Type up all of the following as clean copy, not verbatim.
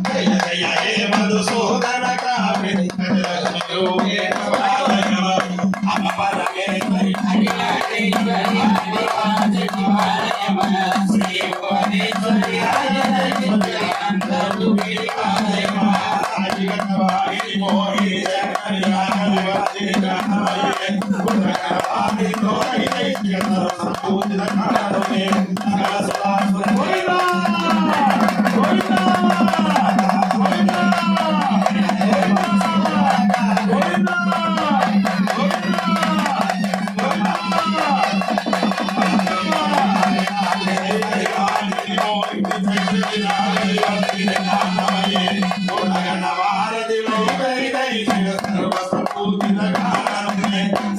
జయ జయ హే మధుసూదన కామిని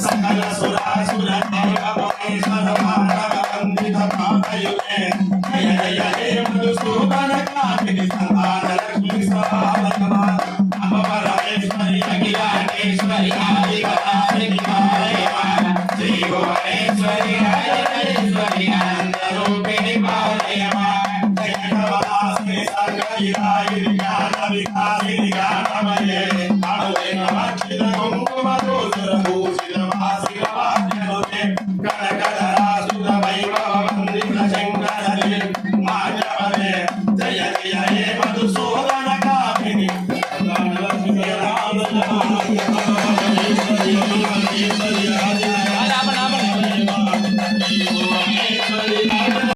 సకల సురాసుర జయ జయ హే మధుసూదన కామిని సంతాన లక్ష్మి స్వాగతమా అపరాయేశ్వరి అఖిలాండేశ్వరి ఆదికారిణి శ్రీ భువనేశ్వరి రాజేశ్వరి ఆనందరూపిణి పాలయమా జగన్నాథాస్మి సర్గయిరాయిని జ్ఞాన వికాసిని జ్ఞానమయే అణువేన వర్షిత కుంకుమతో